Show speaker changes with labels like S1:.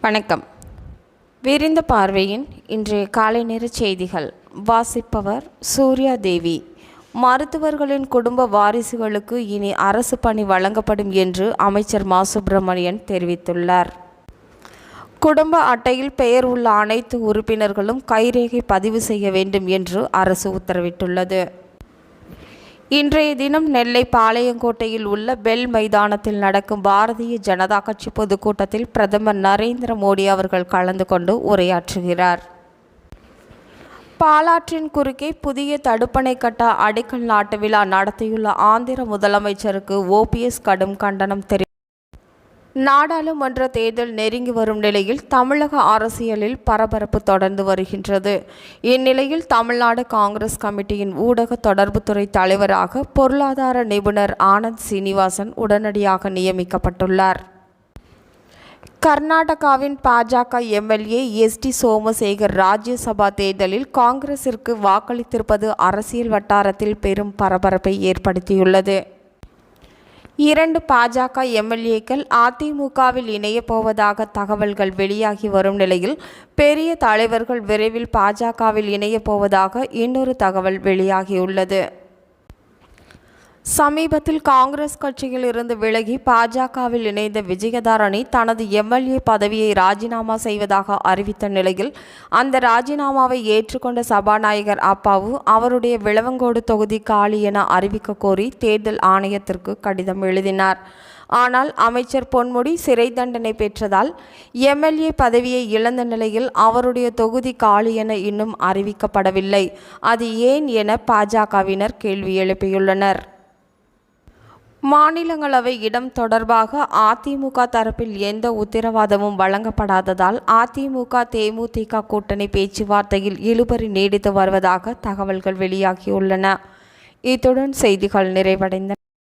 S1: வணக்கம். விரிந்த பார்வையின் இன்றைய காலை நேர செய்திகள் வாசிப்பவர் சூர்யா தேவி. மருத்துவர்களின் குடும்ப வாரிசுகளுக்கு இனி அரசு பணி வழங்கப்படும் என்று அமைச்சர் மா சுப்பிரமணியன் தெரிவித்துள்ளார். குடும்ப அட்டையில் பெயர் உள்ள அனைத்து உறுப்பினர்களும் கைரேகை பதிவு செய்ய வேண்டும் என்று அரசு உத்தரவிட்டுள்ளது. இன்றைய தினம் நெல்லை பாளையங்கோட்டையில் உள்ள பெல் மைதானத்தில் நடக்கும் பாரதிய ஜனதா கட்சி பொதுக்கூட்டத்தில் பிரதமர் நரேந்திர மோடி அவர்கள் கலந்து கொண்டு உரையாற்றுகிறார். பாலாற்றின் குறுக்கே புதிய தடுப்பணை கட்ட அடிக்கல் நாட்டு விழா நடத்தியுள்ள ஆந்திர முதலமைச்சருக்கு OPS கடும் கண்டனம் தெரிவித்தார். நாடாளுமன்ற தேர்தல் நெருங்கி வரும் நிலையில் தமிழக அரசியலில் பரபரப்பு தொடர்ந்து வருகின்றது. இந்நிலையில் தமிழ்நாடு காங்கிரஸ் கமிட்டியின் ஊடக தொடர்புத்துறை தலைவராக பொருளாதார நிபுணர் ஆனந்த் சீனிவாசன் உடனடியாக நியமிக்கப்பட்டுள்ளார். கர்நாடகாவின் பாஜக MLA SD சோமசேகர் ராஜ்யசபா தேர்தலில் காங்கிரசிற்கு வாக்களித்திருப்பது அரசியல் வட்டாரத்தில் பெரும் பரபரப்பை ஏற்படுத்தியுள்ளது. 2 பாஜக MLAக்கள் அதிமுகவில் இணையப் போவதாக தகவல்கள் வெளியாகி வரும் நிலையில் பெரிய தலைவர்கள் விரைவில் பாஜகவில் இணையப் போவதாக இன்னொரு தகவல் வெளியாகியுள்ளது. சமீபத்தில் காங்கிரஸ் கட்சியில் இருந்து விலகி பாஜகவில் இணைந்த விஜயதாரணி தனது MLA பதவியை ராஜினாமா செய்வதாக அறிவித்த நிலையில் அந்த ராஜினாமாவை ஏற்றுக்கொண்ட சபாநாயகர் அப்பாவு அவருடைய விளவங்கோடு தொகுதி காலி என அறிவிக்க கோரி தேர்தல் ஆணையத்திற்கு கடிதம் எழுதினார். ஆனால் அமைச்சர் பொன்முடி சிறை தண்டனை பெற்றதால் MLA பதவியை இழந்த நிலையில் அவருடைய தொகுதி காலி என இன்னும் அறிவிக்கப்படவில்லை. அது ஏன் என பாஜகவினர் கேள்வி எழுப்பியுள்ளனர். மாநிலங்களவை இடம் தொடர்பாக அதிமுக தரப்பில் எந்த உத்தரவாதமும் வழங்கப்படாததால் அதிமுக தேமுதிக கூட்டணி பேச்சுவார்த்தையில் இழுபறி நீடித்து வருவதாக தகவல்கள் வெளியாகியுள்ளன. இத்துடன் செய்திகள் நிறைவடைந்தன.